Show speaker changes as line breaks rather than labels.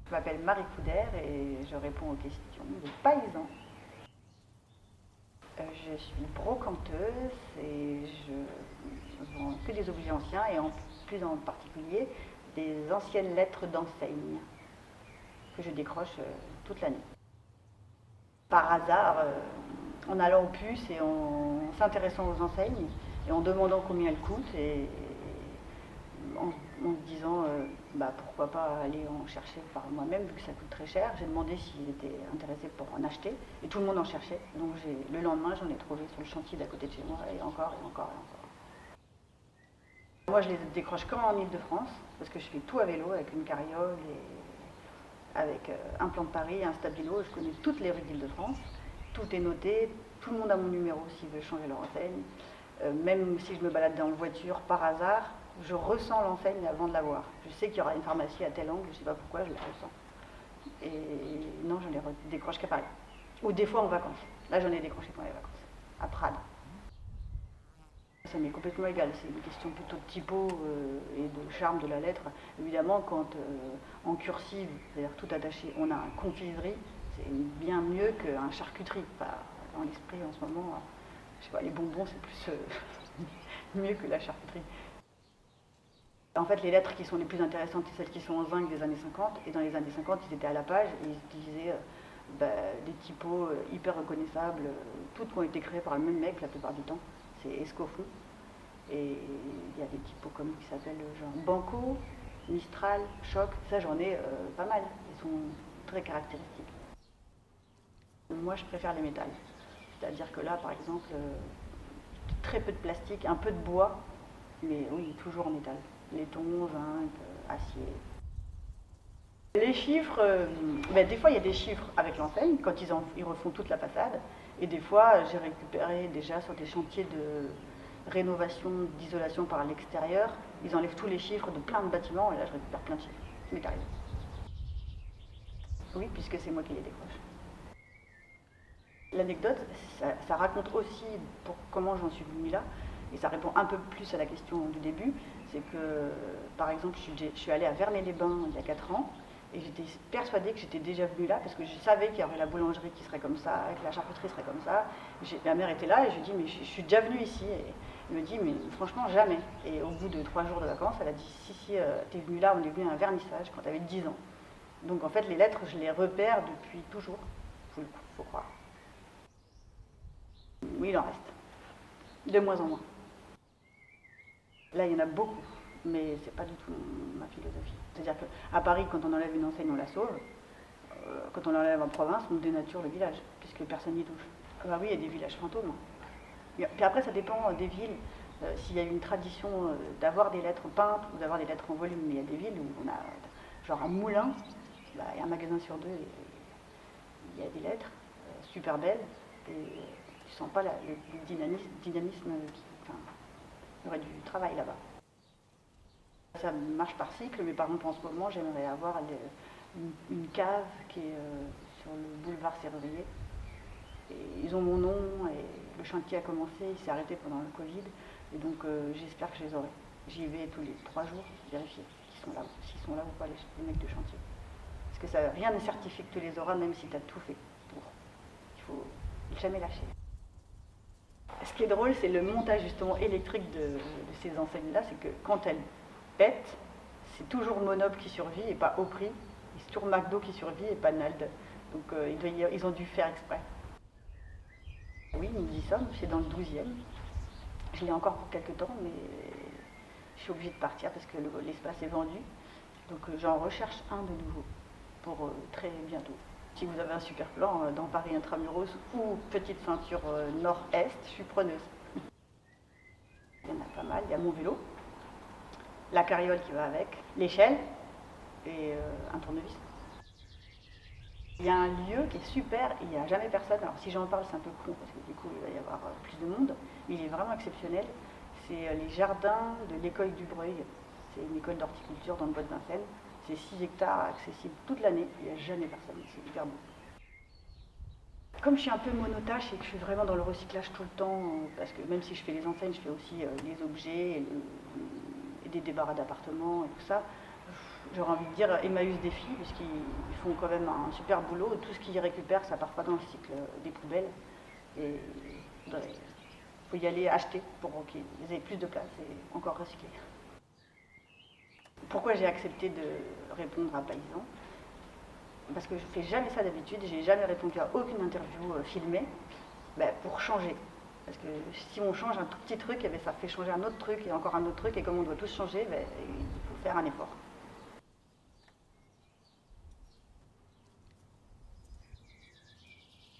Je m'appelle Marie Coudert et je réponds aux questions des paysans. Je suis brocanteuse et je vends que des objets anciens et en plus en particulier des anciennes lettres d'enseigne que je décroche toute l'année. Par hasard, en allant au puces et en s'intéressant aux enseignes et en demandant combien elles coûtent et en se disant pourquoi pas aller en chercher par moi-même vu que ça coûte très cher. J'ai demandé s'ils étaient intéressés pour en acheter et tout le monde en cherchait. Donc le lendemain j'en ai trouvé sur le chantier d'à côté de chez moi et encore et encore et encore. Moi je les décroche qu'en Ile-de-France parce que je fais tout à vélo avec une carriole et avec un plan de Paris, un stabilo. Je connais toutes les rues d'Ile-de-France. Tout est noté, tout le monde a mon numéro s'il veut changer leur enseigne. Même si je me balade dans la voiture par hasard, je ressens l'enseigne avant de la voir. Je sais qu'il y aura une pharmacie à tel angle, je ne sais pas pourquoi, je la ressens. Et non, je les décroche qu'à Paris. Ou des fois en vacances. Là, j'en ai décroché pendant les vacances, à Prades. Ça m'est complètement égal, c'est une question plutôt de typo et de charme de la lettre. Évidemment, quand en cursive, c'est-à-dire tout attaché, on a un confiserie, c'est bien mieux qu'un charcuterie. Enfin, dans l'esprit en ce moment, je sais pas, les bonbons c'est plus mieux que la charcuterie. En fait, les lettres qui sont les plus intéressantes, c'est celles qui sont en zinc des années 50. Et dans les années 50, ils étaient à la page et ils utilisaient des typos hyper reconnaissables, toutes qui ont été créées par le même mec la plupart du temps. C'est Escofon. Et il y a des typos comme qui s'appellent genre Banco, Mistral, Choc. Ça, j'en ai pas mal. Ils sont très caractéristiques. Moi, je préfère les métals. C'est-à-dire que là, par exemple, très peu de plastique, un peu de bois, mais oui, toujours en métal. Laiton, zinc, acier. Les chiffres, des fois il y a des chiffres avec l'enseigne, quand ils refont toute la façade, et des fois j'ai récupéré déjà sur des chantiers de rénovation, d'isolation par l'extérieur, ils enlèvent tous les chiffres de plein de bâtiments, et là je récupère plein de chiffres. Ça m'est arrivé. Oui, puisque c'est moi qui les décroche. L'anecdote, ça raconte aussi pour comment j'en suis venue là, et ça répond un peu plus à la question du début, c'est que, par exemple, je suis allée à Vernet-les-Bains il y a 4 ans, et j'étais persuadée que j'étais déjà venue là, parce que je savais qu'il y aurait la boulangerie qui serait comme ça, que la charcuterie serait comme ça. Ma mère était là, et je lui ai dit, mais je suis déjà venue ici, et elle me dit, mais franchement, jamais. Et au bout de 3 jours de vacances, elle a dit, si, t'es venue là, on est venu à un vernissage quand t'avais 10 ans. Donc en fait, les lettres, je les repère depuis toujours, faut croire. Oui, il en reste. De moins en moins. Là, il y en a beaucoup, mais c'est pas du tout ma philosophie. C'est-à-dire qu'à Paris, quand on enlève une enseigne, on la sauve. Quand on l'enlève en province, on dénature le village, puisque personne n'y touche. Ah oui, il y a des villages fantômes. Puis après, ça dépend des villes. S'il y a une tradition d'avoir des lettres peintes ou d'avoir des lettres en volume, mais il y a des villes où on a, genre à Moulins, il y a un magasin sur deux, et il y a des lettres super belles, et tu sens pas le dynamisme, il y aurait du travail là-bas. Ça marche par cycle, mais par exemple en ce moment j'aimerais avoir une cave qui est sur le boulevard Serrurier. Et ils ont mon nom et le chantier a commencé, il s'est arrêté pendant le Covid. Et donc j'espère que je les aurai. J'y vais tous les 3 jours vérifier s'ils sont là ou pas les mecs de chantier. Parce que rien ne certifie que tu les auras même si tu as tout fait pour. Il faut jamais lâcher. Ce qui est drôle, c'est le montage justement électrique de ces enseignes-là, c'est que quand elles pètent, c'est toujours Monob qui survit et pas Opry, et c'est toujours McDo qui survit et pas Nald. Donc ils ont dû faire exprès. Oui, nous y sommes, c'est dans le 12e. Je l'ai encore pour quelques temps, mais je suis obligée de partir parce que l'espace est vendu. Donc j'en recherche un de nouveau pour très bientôt. Si vous avez un super plan dans Paris Intramuros ou petite ceinture nord-est, je suis preneuse. Il y en a pas mal, il y a mon vélo, la carriole qui va avec, l'échelle et un tournevis. Il y a un lieu qui est super, il n'y a jamais personne. Alors si j'en parle, c'est un peu con parce que du coup il va y avoir plus de monde, mais il est vraiment exceptionnel. C'est les jardins de l'école du Breuil. C'est une école d'horticulture dans le bois de Vincennes. C'est 6 hectares accessibles toute l'année, il n'y a jamais personne, c'est hyper beau. Comme je suis un peu monotache et que je suis vraiment dans le recyclage tout le temps, parce que même si je fais les enseignes, je fais aussi les objets et des débarras d'appartements et tout ça, j'aurais envie de dire Emmaüs Défi, puisqu'ils font quand même un super boulot. Tout ce qu'ils récupèrent, ça part pas dans le cycle des poubelles. Et il faut y aller acheter pour qu'ils aient plus de place et encore recycler. Pourquoi j'ai accepté de répondre à Paysan? Parce que je ne fais jamais ça d'habitude, j'ai jamais répondu à aucune interview filmée, pour changer. Parce que si on change un tout petit truc, ça fait changer un autre truc et encore un autre truc, et comme on doit tous changer, il faut faire un effort.